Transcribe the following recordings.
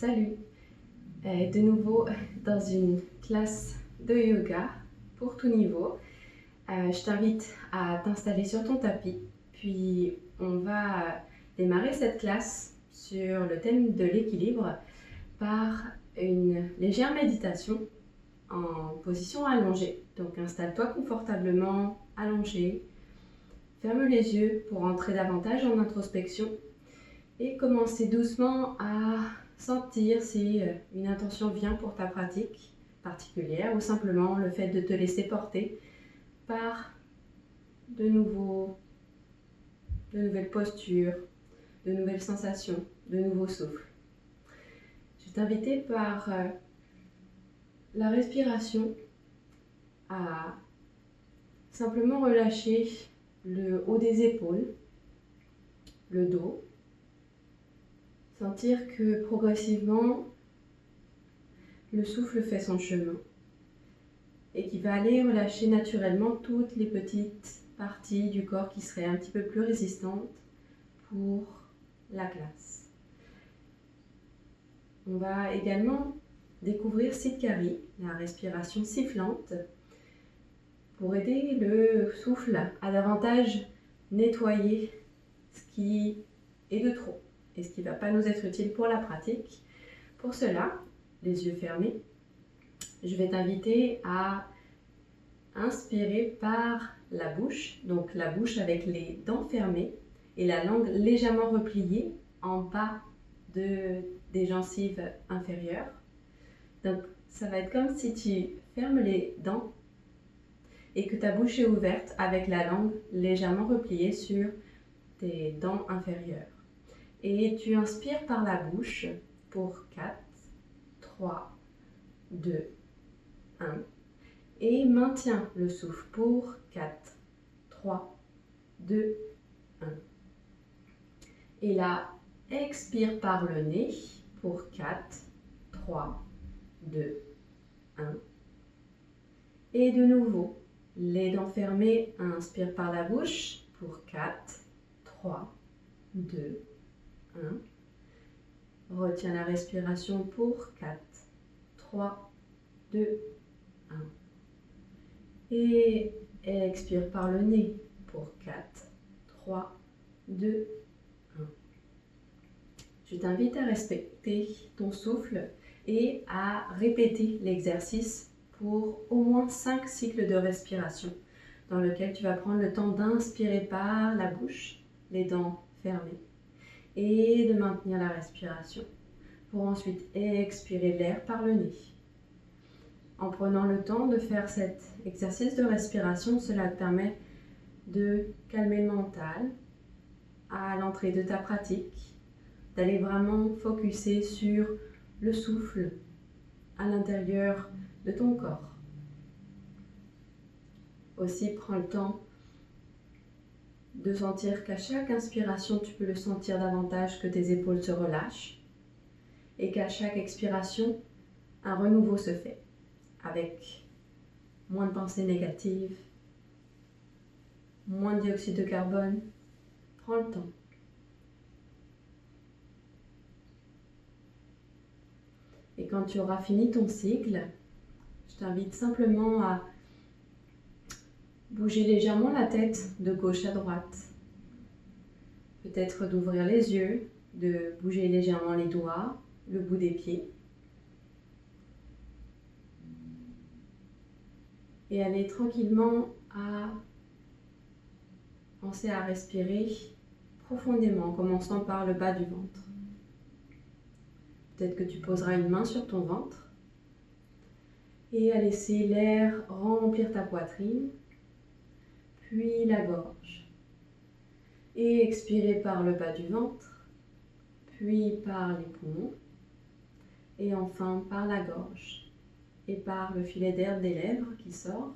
Salut! De nouveau dans une classe de yoga pour tout niveau. Je t'invite à t'installer sur ton tapis, puis on va démarrer cette classe sur le thème de l'équilibre par une légère méditation en position allongée. Donc installe-toi confortablement allongé, ferme les yeux pour entrer davantage en introspection et commencer doucement à sentir si une intention vient pour ta pratique particulière ou simplement le fait de te laisser porter par de nouvelles postures, de nouvelles sensations, de nouveaux souffles. Je vais t'inviter par la respiration à simplement relâcher le haut des épaules, le dos. Sentir que progressivement, le souffle fait son chemin et qu'il va aller relâcher naturellement toutes les petites parties du corps qui seraient un petit peu plus résistantes pour la classe. On va également découvrir Siddhikari, la respiration sifflante, pour aider le souffle à davantage nettoyer ce qui est de trop et ce qui ne va pas nous être utile pour la pratique. Pour cela, les yeux fermés, je vais t'inviter à inspirer par la bouche, donc la bouche avec les dents fermées et la langue légèrement repliée en bas des gencives inférieures. Donc ça va être comme si tu fermes les dents et que ta bouche est ouverte avec la langue légèrement repliée sur tes dents inférieures. Et tu inspires par la bouche pour 4, 3, 2, 1. Et maintiens le souffle pour 4, 3, 2, 1. Et là, expire par le nez pour 4, 3, 2, 1. Et de nouveau, les dents fermées, inspire par la bouche pour 4, 3, 2, 1. Retiens la respiration pour 4, 3, 2, 1. Et expire par le nez pour 4, 3, 2, 1. Je t'invite à respecter ton souffle et à répéter l'exercice pour au moins 5 cycles de respiration dans lequel tu vas prendre le temps d'inspirer par la bouche, les dents fermées, et de maintenir la respiration pour ensuite expirer l'air par le nez. En prenant le temps de faire cet exercice de respiration, cela te permet de calmer le mental à l'entrée de ta pratique, d'aller vraiment focuser sur le souffle à l'intérieur de ton corps. Aussi, prends le temps de sentir qu'à chaque inspiration, tu peux le sentir davantage que tes épaules se relâchent et qu'à chaque expiration, un renouveau se fait avec moins de pensées négatives, moins de dioxyde de carbone. Prends le temps. Et quand tu auras fini ton cycle, je t'invite simplement à bouger légèrement la tête de gauche à droite. Peut-être d'ouvrir les yeux, de bouger légèrement les doigts, le bout des pieds. Et aller tranquillement à penser à respirer profondément, en commençant par le bas du ventre. Peut-être que tu poseras une main sur ton ventre et à laisser l'air remplir ta poitrine, puis la gorge. Et expirer par le bas du ventre, puis par les poumons, et enfin par la gorge, et par le filet d'air des lèvres qui sort.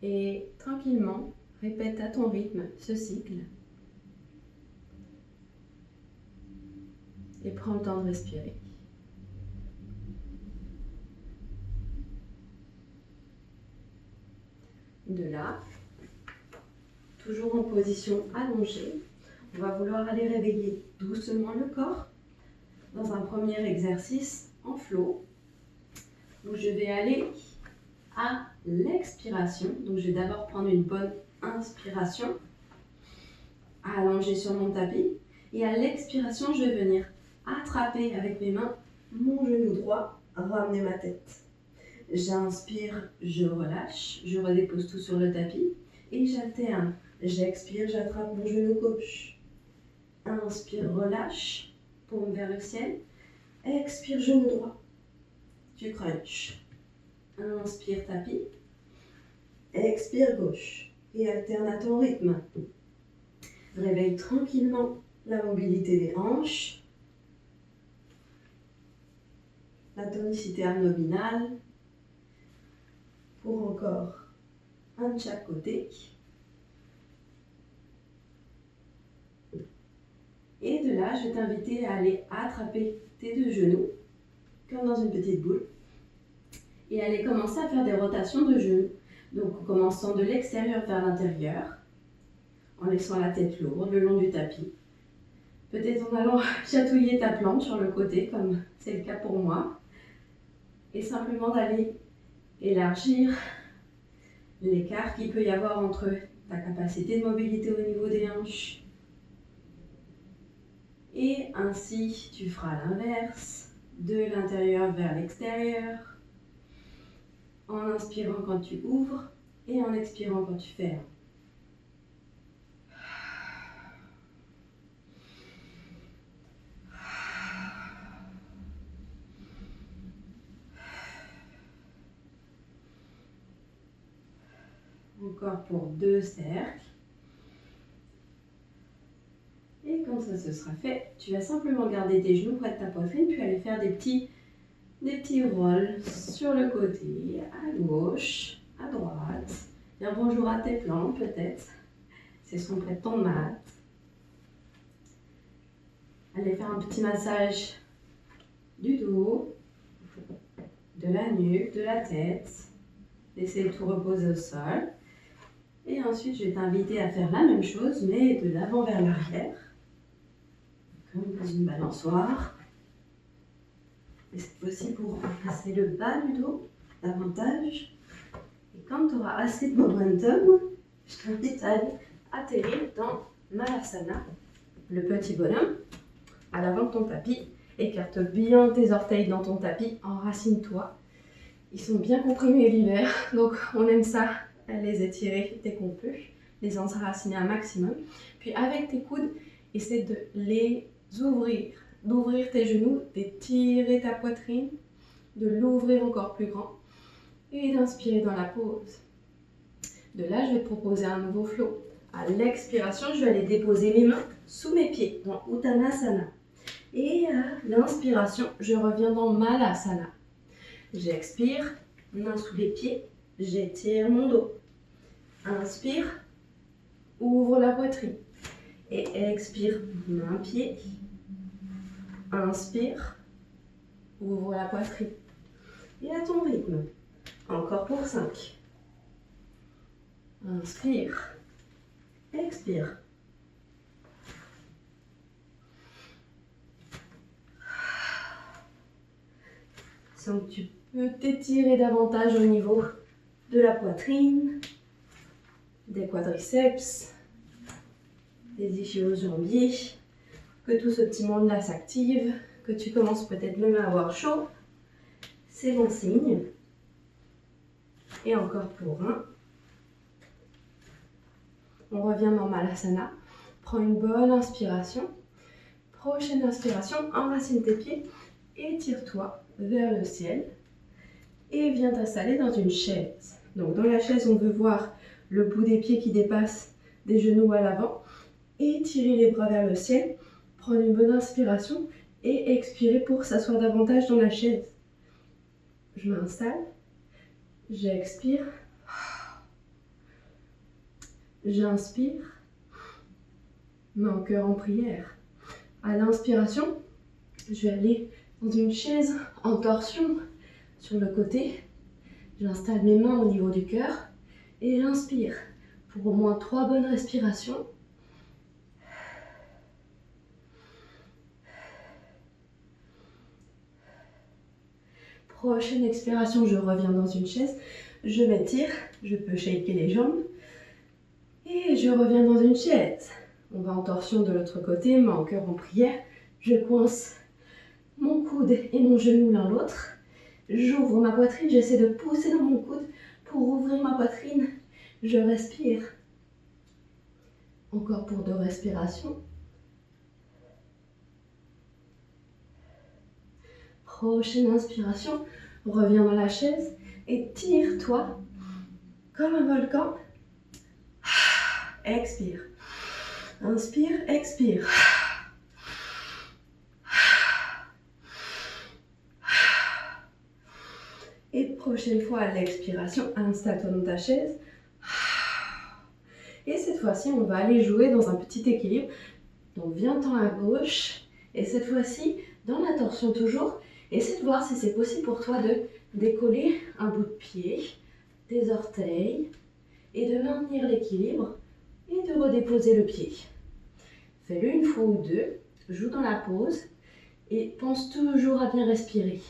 Et tranquillement, répète à ton rythme ce cycle. Et prends le temps de respirer. De là, toujours en position allongée, On va vouloir aller réveiller doucement le corps dans un premier exercice en flow où je vais aller à l'expiration. Donc je vais d'abord prendre une bonne inspiration, allonger sur mon tapis, et à l'expiration je vais venir attraper avec mes mains mon genou droit, ramener ma tête. J'inspire, je relâche, je redépose tout sur le tapis et j'alterne. J'expire, j'attrape mon genou gauche. Inspire, relâche, paume vers le ciel. Expire, genou droit. Tu crunches. Inspire, tapis. Expire, gauche. Et alterne à ton rythme. Réveille tranquillement la mobilité des hanches. La tonicité abdominale. Pour encore un de chaque côté. Et de là, je vais t'inviter à aller attraper tes deux genoux, comme dans une petite boule, et aller commencer à faire des rotations de genoux. Donc en commençant de l'extérieur vers l'intérieur, en laissant la tête lourde le long du tapis. Peut-être en allant chatouiller ta plante sur le côté, comme c'est le cas pour moi. Et simplement d'aller élargir l'écart qu'il peut y avoir entre ta capacité de mobilité au niveau des hanches. Et ainsi, tu feras l'inverse, de l'intérieur vers l'extérieur, en inspirant quand tu ouvres et en expirant quand tu fermes. Encore pour 2 cercles. Et quand ça se sera fait, tu vas simplement garder tes genoux près de ta poitrine, puis aller faire des petits rolls sur le côté, à gauche, à droite. Dire bonjour à tes plantes peut-être, si elles sont près de ton mat. Allez faire un petit massage du dos, de la nuque, de la tête. Laissez tout reposer au sol. Et ensuite, je vais t'inviter à faire la même chose, mais de l'avant vers l'arrière. Comme dans une balançoire. Et c'est possible pour remplacer le bas du dos davantage. Et quand tu auras assez de momentum, je t'invite à aller atterrir dans Malasana, le petit bonhomme, à l'avant de ton tapis. Écarte bien tes orteils dans ton tapis, enracine-toi. Ils sont bien comprimés l'hiver, donc on aime ça, les étirer dès qu'on peut, les enraciner un maximum. Puis avec tes coudes, essaie de les ouvrir, d'ouvrir tes genoux, d'étirer ta poitrine, de l'ouvrir encore plus grand et d'inspirer dans la pause. De là, je vais te proposer un nouveau flow. À l'expiration, je vais aller déposer mes mains sous mes pieds dans Uttanasana. Et à l'inspiration, je reviens dans Malasana. J'expire, main sous les pieds, j'étire mon dos. Inspire, ouvre la poitrine. Et expire, main pied. Inspire, ouvre la poitrine. Et à ton rythme. Encore pour 5. Inspire, expire. Sens que tu peux t'étirer davantage au niveau de la poitrine, des quadriceps, des ischio-jambiers, que tout ce petit monde-là s'active, que tu commences peut-être même à avoir chaud. C'est bon signe. Et encore pour 1. On revient dans Malasana. Prends une bonne inspiration. Prochaine inspiration, enracine tes pieds, étire-toi vers le ciel et viens t'installer dans une chaise. Donc dans la chaise, on veut voir le bout des pieds qui dépasse des genoux à l'avant. Étirer les bras vers le ciel, prendre une bonne inspiration et expirer pour s'asseoir davantage dans la chaise. Je m'installe, j'expire, j'inspire, main au cœur en prière. À l'inspiration, je vais aller dans une chaise en torsion sur le côté. J'installe mes mains au niveau du cœur et j'inspire pour au moins 3 bonnes respirations. Prochaine expiration, je reviens dans une chaise. Je m'étire, je peux shaker les jambes. Et je reviens dans une chaise. On va en torsion de l'autre côté, main au cœur en prière. Je coince mon coude et mon genou l'un l'autre. J'ouvre ma poitrine, j'essaie de pousser dans mon coude pour ouvrir ma poitrine. Je respire. Encore pour 2 respirations. Prochaine inspiration, reviens dans la chaise et tire-toi comme un volcan. Expire. Inspire, expire. Et prochaine fois à l'expiration, installe-toi dans ta chaise. Et cette fois-ci, on va aller jouer dans un petit équilibre. Donc viens-t'en à gauche. Et cette fois-ci, dans la torsion toujours, essaie de voir si c'est possible pour toi de décoller un bout de pied, des orteils, et de maintenir l'équilibre et de redéposer le pied. Fais-le une fois ou 2, joue dans la pause et pense toujours à bien respirer.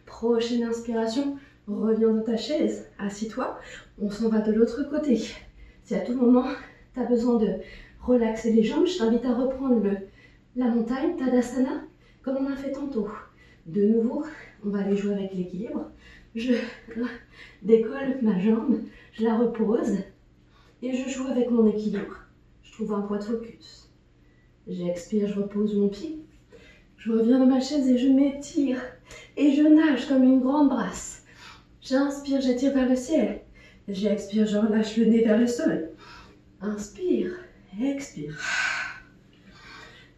Prochaine inspiration, reviens dans ta chaise, assis-toi, on s'en va de l'autre côté. Si à tout moment tu as besoin de relaxer les jambes, je t'invite à reprendre la montagne, Tadasana, comme on a fait tantôt. De nouveau, on va aller jouer avec l'équilibre. Je décolle ma jambe, je la repose et je joue avec mon équilibre. Je trouve un point de focus. J'expire, je repose mon pied. Je reviens dans ma chaise et je m'étire. Et je nage comme une grande brasse. J'inspire, j'étire vers le ciel. J'expire, je relâche le nez vers le sol. Inspire, expire.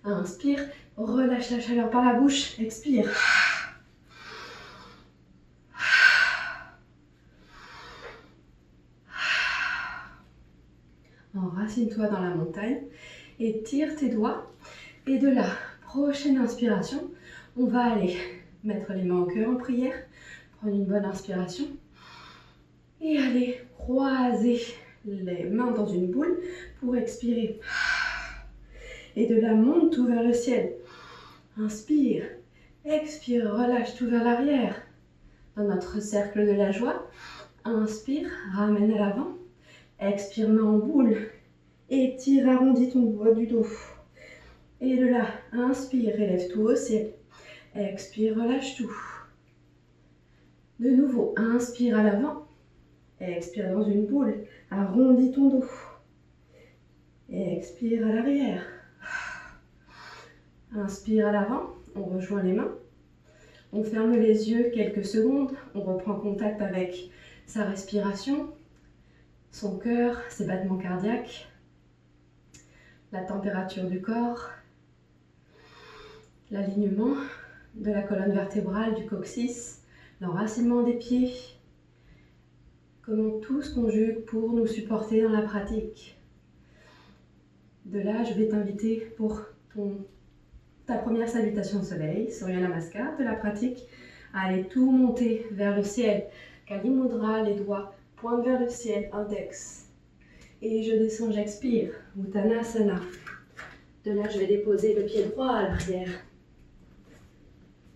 Inspire, relâche la chaleur par la bouche. Expire. Enracine-toi dans la montagne et tire tes doigts. Et de la prochaine inspiration, on va aller mettre les mains au cœur en prière, prendre une bonne inspiration et aller croiser les mains dans une boule pour expirer. Et de là, monte tout vers le ciel. Inspire, expire, relâche tout vers l'arrière. Dans notre cercle de la joie, inspire, ramène à l'avant. Expire, main en boule. Étire, arrondis ton bois du dos. Et de là, inspire, élève tout au ciel. Expire, relâche tout. De nouveau, inspire à l'avant. Expire dans une boule. Arrondis ton dos. Expire à l'arrière. Inspire à l'avant. On rejoint les mains. On ferme les yeux quelques secondes. On reprend contact avec sa respiration, son cœur, ses battements cardiaques, la température du corps, l'alignement de la colonne vertébrale, du coccyx, l'enracinement des pieds. Comment tout se conjugue pour nous supporter dans la pratique. De là, je vais t'inviter pour ta première salutation au soleil, Surya Namaskar de la pratique, à aller tout monter vers le ciel. Kali Mudra, les doigts pointent vers le ciel, index. Et je descends, j'expire, Uttanasana. De là, je vais déposer le pied droit à l'arrière.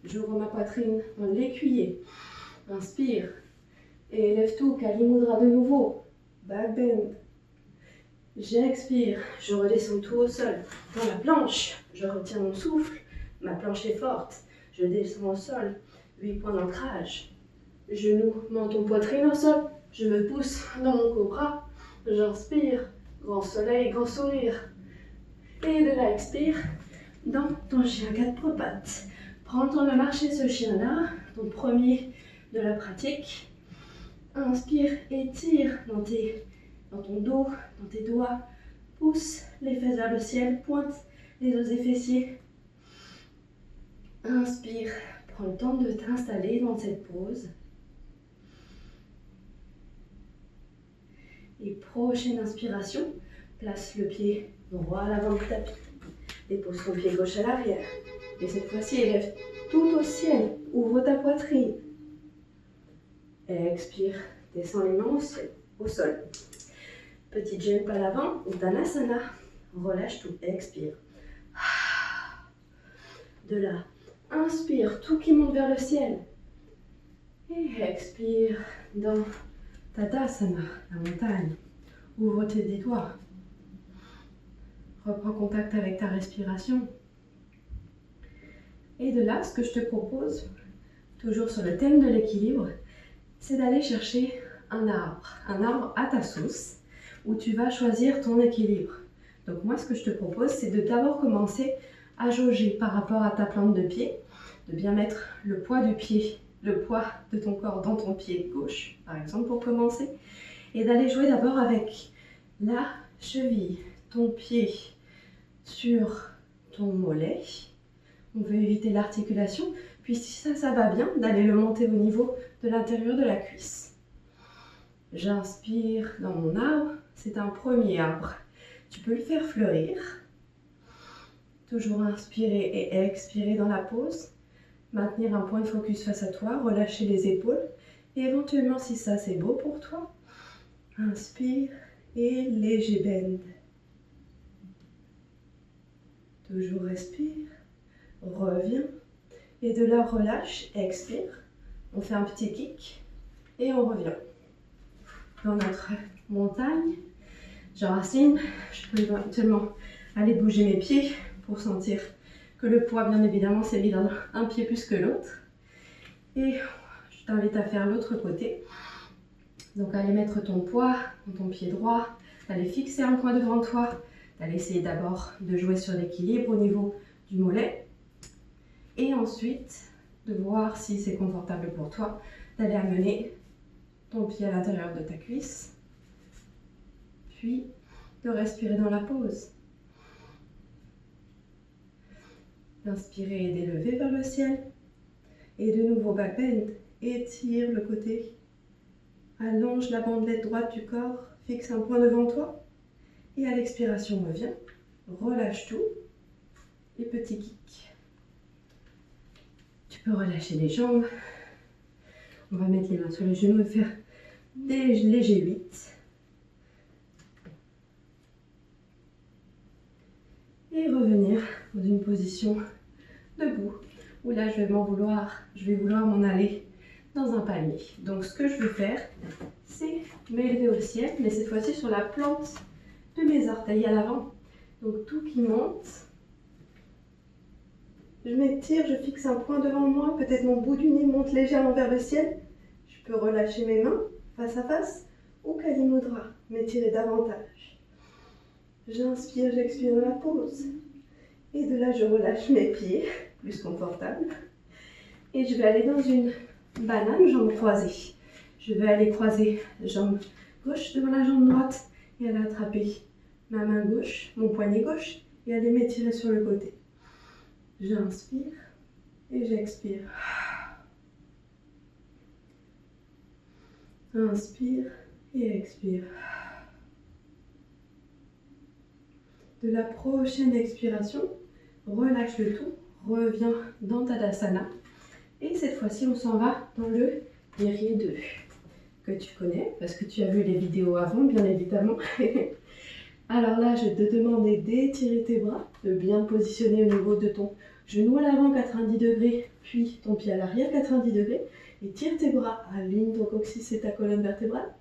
J'ouvre ma poitrine dans l'écuyer. Inspire. Et élève tout, Kali Mudra de nouveau. Back bend. J'expire. Je redescends tout au sol. Dans la planche, je retiens mon souffle. Ma planche est forte. Je descends au sol. 8 points d'ancrage. Genoux, menton, poitrine au sol. Je me pousse dans mon cobra. J'inspire. Grand soleil, grand sourire. Et de là, expire. Dans ton chien 4 pattes. Prends le temps de marcher ce chien-là, ton premier de la pratique. Inspire, étire dans ton dos, dans tes doigts. Pousse les fesses vers le ciel, pointe les os et fessiers. Inspire, prends le temps de t'installer dans cette pose. Et prochaine inspiration, place le pied droit à l'avant du tapis. Dépose ton pied gauche à l'arrière. Et cette fois-ci, élève tout au ciel. Ouvre ta poitrine. Expire. Descends les mains au sol. Petite jump à l'avant. Uttanasana. Relâche tout. Expire. De là, inspire. Tout qui monte vers le ciel. Et expire dans Tadasana, la montagne. Ouvre tes doigts. Reprends contact avec ta respiration. Et de là, ce que je te propose, toujours sur le thème de l'équilibre, c'est d'aller chercher un arbre à ta sauce, où tu vas choisir ton équilibre. Donc moi, ce que je te propose, c'est de d'abord commencer à jauger par rapport à ta plante de pied, de bien mettre le poids du pied, le poids de ton corps dans ton pied gauche, par exemple, pour commencer, et d'aller jouer d'abord avec la cheville, ton pied sur ton mollet. On veut éviter l'articulation, puis si ça va bien, d'aller le monter au niveau de l'intérieur de la cuisse. J'inspire dans mon arbre, c'est un premier arbre. Tu peux le faire fleurir. Toujours inspirer et expirer dans la pause. Maintenir un point de focus face à toi, relâcher les épaules. Et éventuellement, si ça c'est beau pour toi, inspire et léger bend. Toujours respire, reviens. Et de là, relâche, expire. On fait un petit kick et on revient. Dans notre montagne, j'enracine. Je peux éventuellement aller bouger mes pieds pour sentir que le poids, bien évidemment, s'est mis dans un pied plus que l'autre. Et je t'invite à faire l'autre côté. Donc, aller mettre ton poids dans ton pied droit, d'aller fixer un point devant toi, d'aller essayer d'abord de jouer sur l'équilibre au niveau du mollet. Et ensuite, de voir si c'est confortable pour toi, d'aller amener ton pied à l'intérieur de ta cuisse. Puis, de respirer dans la pause. D'inspirer et d'élever vers le ciel. Et de nouveau back bend. Étire le côté. Allonge la bandelette droite du corps. Fixe un point devant toi. Et à l'expiration, reviens. Relâche tout. Et petit kick. Tu peux relâcher les jambes. On va mettre les mains sur les genoux et faire des légers 8. Et revenir dans une position debout, où là je vais vouloir m'en aller dans un palmier. Donc ce que je vais faire, c'est m'élever au ciel, mais cette fois-ci sur la plante de mes orteils à l'avant. Donc tout qui monte. Je m'étire, je fixe un point devant moi, peut-être mon bout du nez monte légèrement vers le ciel. Je peux relâcher mes mains face à face ou Kali Mudra, m'étirer davantage. J'inspire, j'expire dans la pause. Et de là, je relâche mes pieds, plus confortable. Et je vais aller dans une banane, jambes croisées. Je vais aller croiser la jambe gauche devant la jambe droite et aller attraper ma main gauche, mon poignet gauche, et aller m'étirer sur le côté. J'inspire et j'expire. Inspire et expire. De la prochaine expiration, relâche le tout, reviens dans Tadasana. Et cette fois-ci, on s'en va dans le guerrier 2, que tu connais, parce que tu as vu les vidéos avant, bien évidemment. Alors là, je te demande d'étirer tes bras, de bien positionner au niveau de ton genou à l'avant 90 degrés, puis ton pied à l'arrière 90 degrés. Et tire tes bras, aligne ton coccyx et ta colonne vertébrale.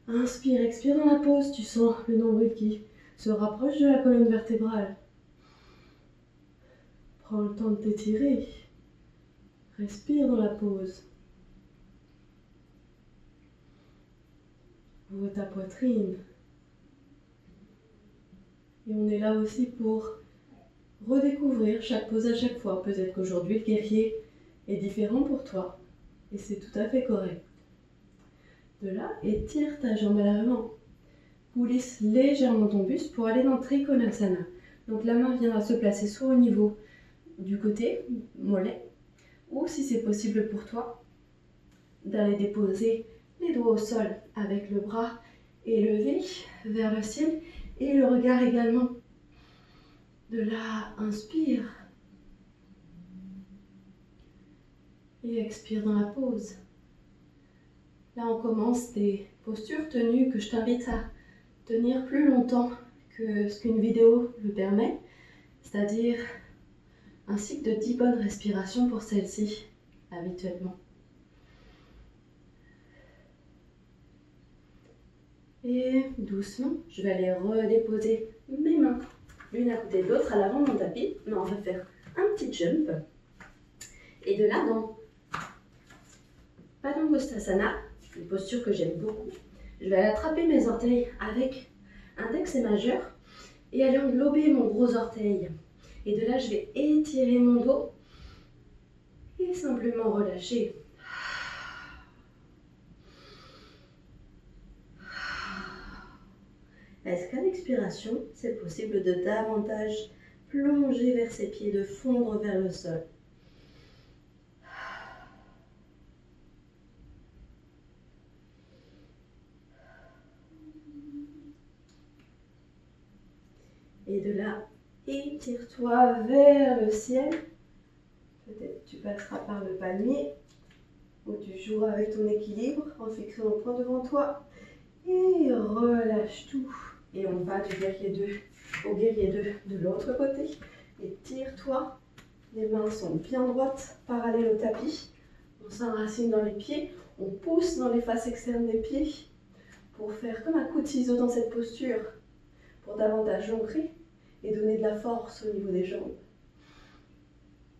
Inspire, expire dans la pause, tu sens le nombril qui se rapproche de la colonne vertébrale. Prends le temps de t'étirer. Respire dans la pause. Ouvre ta poitrine. Et on est là aussi pour redécouvrir chaque pose à chaque fois. Peut-être qu'aujourd'hui le guerrier est différent pour toi. Et c'est tout à fait correct. De là, étire ta jambe à l'avant. Coulisse légèrement ton buste pour aller dans Trikonasana. Donc la main viendra se placer soit au niveau du côté, mollet, ou si c'est possible pour toi, d'aller déposer les doigts au sol avec le bras élevé vers le ciel et le regard également. De là, inspire et expire dans la pause. Là, on commence des postures tenues que je t'invite à tenir plus longtemps que ce qu'une vidéo le permet, c'est-à-dire un cycle de 10 bonnes respirations pour celle-ci, habituellement. Et doucement, je vais aller redéposer mes mains l'une à côté de l'autre à l'avant de mon tapis. Non, on va faire un petit jump. Et de là, dans Padangusthasana, une posture que j'aime beaucoup, je vais aller attraper mes orteils avec index et majeur et aller englober mon gros orteil. Et de là, je vais étirer mon dos et simplement relâcher. Est-ce qu'à l'expiration, c'est possible de davantage plonger vers ses pieds, de fondre vers le sol? Et de là, étire-toi vers le ciel. Peut-être tu passeras par le palmier où tu joueras avec ton équilibre en fixant le point devant toi. Et relâche tout. Et on va du guerrier 2 au guerrier 2 de l'autre côté. Et tire-toi. Les mains sont bien droites, parallèles au tapis. On s'enracine dans les pieds. On pousse dans les faces externes des pieds pour faire comme un coup de ciseau dans cette posture. Pour davantage l'ancrer et donner de la force au niveau des jambes.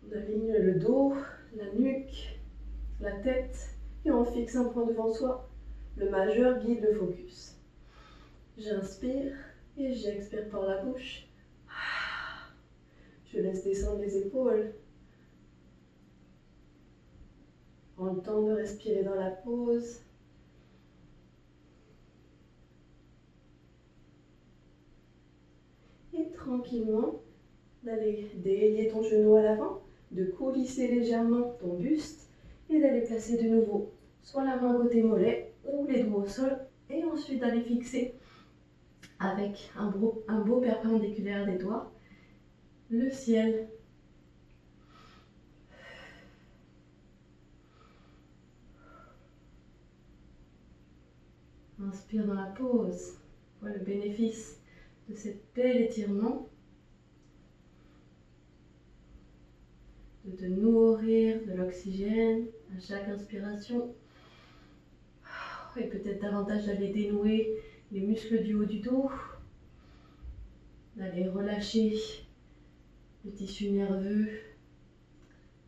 On aligne le dos, la nuque, la tête et on fixe un point devant soi. Le majeur guide le focus. J'inspire et j'expire par la bouche. Je laisse descendre les épaules. Prends le temps de respirer dans la pause. Et tranquillement, d'aller délier ton genou à l'avant, de coulisser légèrement ton buste et d'aller placer de nouveau soit la main côté mollet ou les doigts au sol et ensuite d'aller fixer avec un beau perpendiculaire des doigts le ciel. Inspire dans la pause. Voilà le bénéfice de cet bel étirement. De te nourrir de l'oxygène à chaque inspiration. Et peut-être davantage d'aller dénouer les muscles du haut du dos. D'aller relâcher le tissu nerveux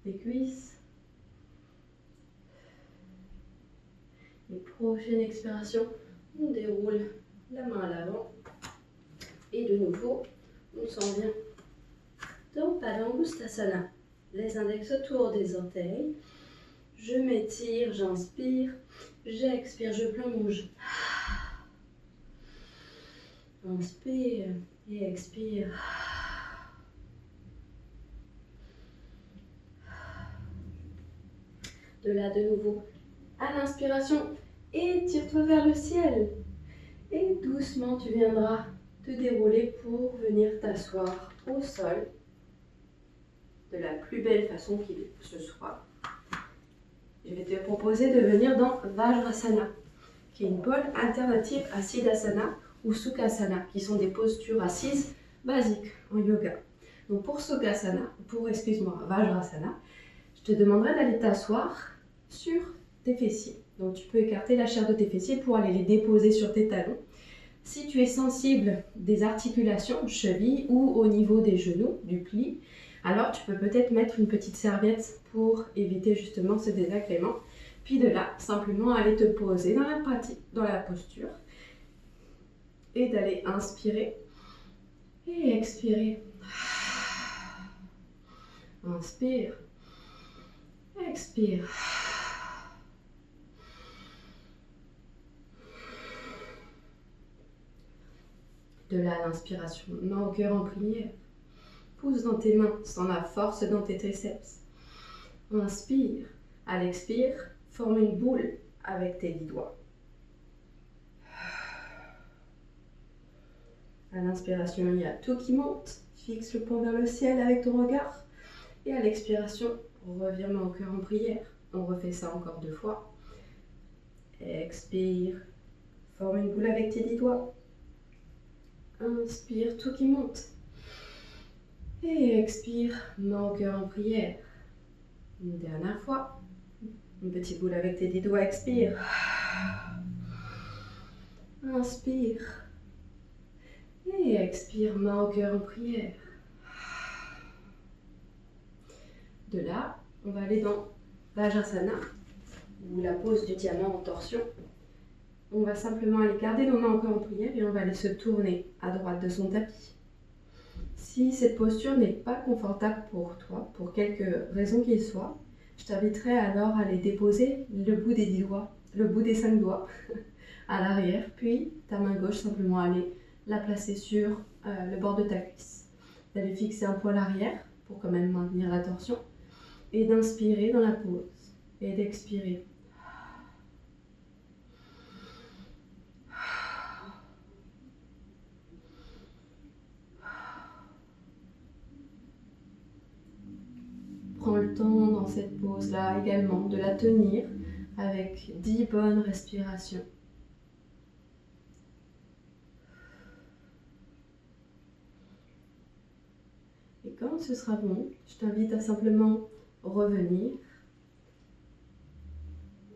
des cuisses. Et prochaine expiration, on déroule la main à l'avant. Et de nouveau, on s'en vient dans Padangusthasana. Les index autour des orteils. Je m'étire, j'inspire, j'expire, je plonge. Inspire et expire. De là, de nouveau, à l'inspiration, étire-toi vers le ciel. Et doucement, tu viendras te dérouler pour venir t'asseoir au sol de la plus belle façon qu'il se soit. Je vais te proposer de venir dans Vajrasana, qui est une pole alternative à Siddhasana ou Sukhasana, qui sont des postures assises basiques en yoga. Donc pour Vajrasana, je te demanderai d'aller t'asseoir sur tes fessiers. Donc tu peux écarter la chair de tes fessiers pour aller les déposer sur tes talons. Si tu es sensible des articulations, cheville ou au niveau des genoux, du pli, alors tu peux peut-être mettre une petite serviette pour éviter justement ce désagrément. Puis de là, simplement aller te poser dans la posture et d'aller inspirer et expirer. Inspire, expire. De là, l'inspiration, main au cœur en prière. Pousse dans tes mains, sens la force dans tes triceps. Inspire. À l'expire, forme une boule avec tes 10 doigts. À l'inspiration, il y a tout qui monte. Fixe le point vers le ciel avec ton regard. Et à l'expiration, reviens main au cœur en prière. On refait ça encore 2 fois. Expire. Forme une boule avec tes 10 doigts. Inspire, tout qui monte. Et expire, main au cœur en prière. Une dernière fois. Une petite boule avec tes 10 doigts, expire. Inspire. Et expire, main au cœur en prière. De là, on va aller dans Vajrasana, ou la pose du diamant en torsion. On va simplement aller garder nos mains au cœur en prière et on va aller se tourner à droite de son tapis. Si cette posture n'est pas confortable pour toi, pour quelque raison qu'il soit, je t'inviterai alors à aller déposer le bout des 10 doigts, le bout des 5 doigts à l'arrière, puis ta main gauche simplement aller la placer sur le bord de ta cuisse. D'aller fixer un poil arrière pour quand même maintenir la torsion et d'inspirer dans la pause et d'expirer. Prends le temps dans cette pause-là également de la tenir avec 10 bonnes respirations. Et quand ce sera bon, je t'invite à simplement revenir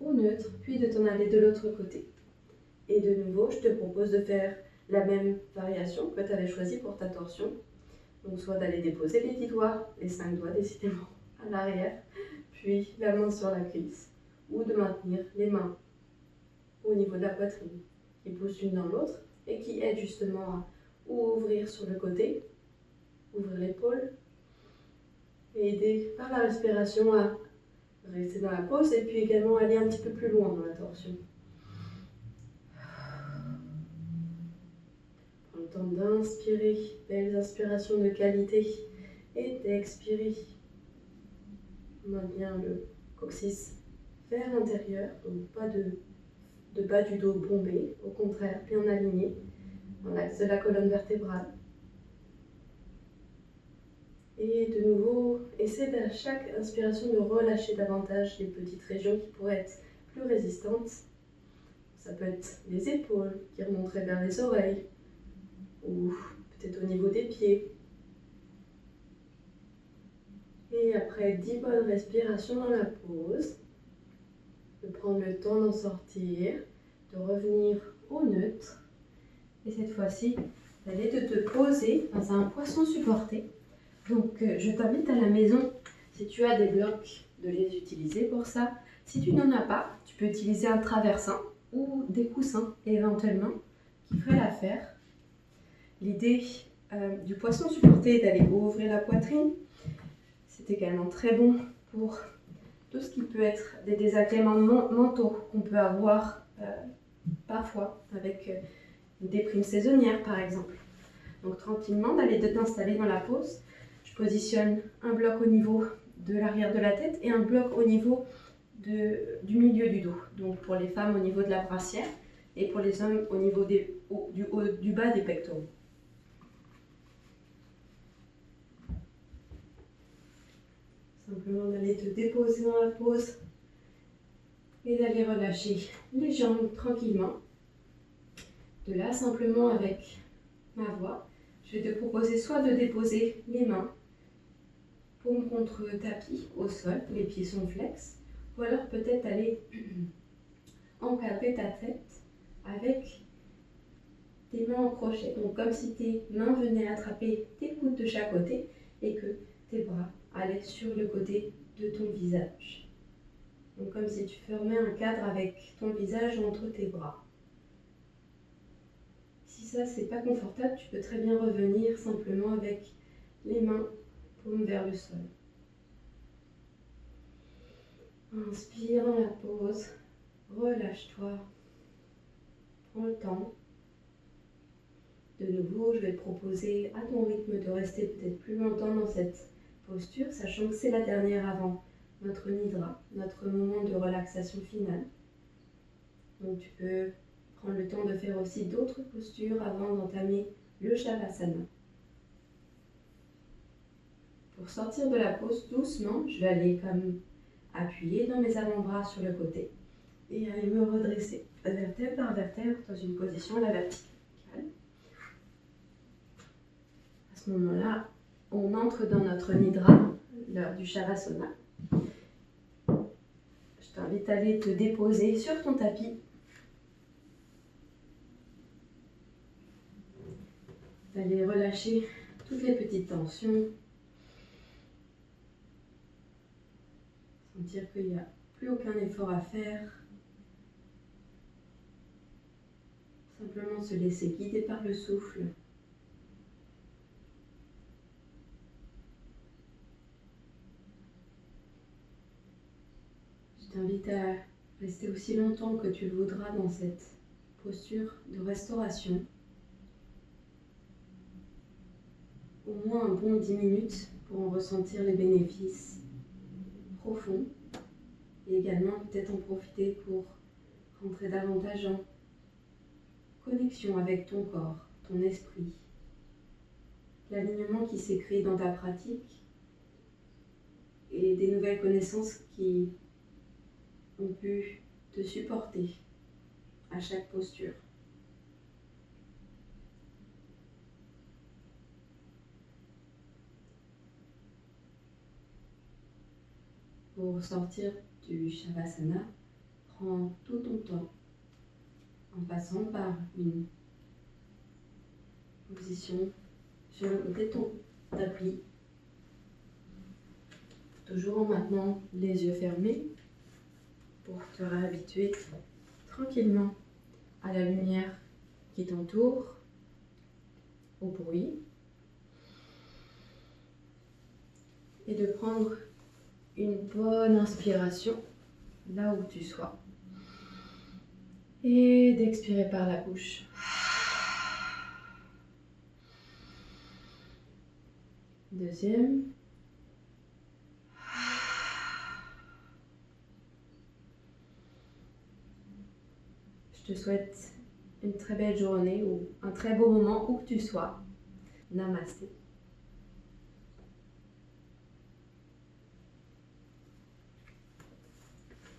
au neutre, puis de t'en aller de l'autre côté. Et de nouveau, je te propose de faire la même variation que tu avais choisie pour ta torsion. Donc soit d'aller déposer les 10 doigts, les 5 doigts décidément, à l'arrière, puis la main sur la cuisse, ou de maintenir les mains au niveau de la poitrine, qui poussent l'une dans l'autre et qui aident justement à ouvrir sur le côté, ouvrir l'épaule, et aider par la respiration à rester dans la pose et puis également aller un petit peu plus loin dans la torsion. Prends le temps d'inspirer, belles inspirations de qualité, et d'expirer. On maintient le coccyx vers l'intérieur, donc pas de bas du dos bombé, au contraire, bien aligné dans l'axe de la colonne vertébrale. Et de nouveau, essaie à chaque inspiration de relâcher davantage les petites régions qui pourraient être plus résistantes. Ça peut être les épaules qui remonteraient vers les oreilles, ou peut-être au niveau des pieds. Et après 10 bonnes respirations dans la pause, de prendre le temps d'en sortir, de revenir au neutre. Et cette fois-ci, d'aller te poser dans un poisson supporté. Donc je t'invite à la maison, si tu as des blocs, de les utiliser pour ça. Si tu n'en as pas, tu peux utiliser un traversin ou des coussins éventuellement qui feraient l'affaire. L'idée du poisson supporté est d'aller ouvrir la poitrine. C'est également très bon pour tout ce qui peut être des désagréments mentaux qu'on peut avoir parfois avec une déprime saisonnière par exemple. Donc tranquillement, d'aller t'installer dans la pose. Je positionne un bloc au niveau de l'arrière de la tête et un bloc au niveau du milieu du dos. Donc pour les femmes au niveau de la brassière et pour les hommes au niveau du bas des pectoraux. Simplement d'aller te déposer dans la pose et d'aller relâcher les jambes tranquillement. De là, simplement avec ma voix, je vais te proposer soit de déposer les mains paume contre tapis au sol, les pieds sont flex, ou alors peut-être aller encadrer ta tête avec tes mains en crochet. Donc comme si tes mains venaient attraper tes coudes de chaque côté et que tes bras allaient sur le côté de ton visage. Donc comme si tu formais un cadre avec ton visage entre tes bras. Si ça c'est pas confortable, tu peux très bien revenir simplement avec les mains paume vers le sol. Inspire dans la pause, relâche-toi, prends le temps. De nouveau, je vais te proposer à ton rythme de rester peut-être plus longtemps dans cette posture, sachant que c'est la dernière avant notre nidra, notre moment de relaxation finale. Donc tu peux prendre le temps de faire aussi d'autres postures avant d'entamer le shavasana. Pour sortir de la pose doucement, je vais aller comme appuyer dans mes avant-bras sur le côté et aller me redresser vertèbre par vertèbre dans une position à la verticale. À ce moment-là, on entre dans notre nidra, l'heure du shavasana. Je t'invite à aller te déposer sur ton tapis. Tu vas aller relâcher toutes les petites tensions. Sentir qu'il n'y a plus aucun effort à faire. Simplement se laisser guider par le souffle. Je t'invite à rester aussi longtemps que tu le voudras dans cette posture de restauration. Au moins un bon 10 minutes pour en ressentir les bénéfices profonds. Et également peut-être en profiter pour rentrer davantage en connexion avec ton corps, ton esprit. L'alignement qui s'est créé dans ta pratique et des nouvelles connaissances qui ont pu te supporter à chaque posture. Pour sortir du Shavasana, prends tout ton temps en passant par une position sur le côté de ton tapis, toujours en maintenant les yeux fermés pour te réhabituer tranquillement à la lumière qui t'entoure, au bruit, et de prendre une bonne inspiration là où tu sois et d'expirer par la bouche. Deuxième. Je te souhaite une très belle journée ou un très beau moment où que tu sois. Namasté.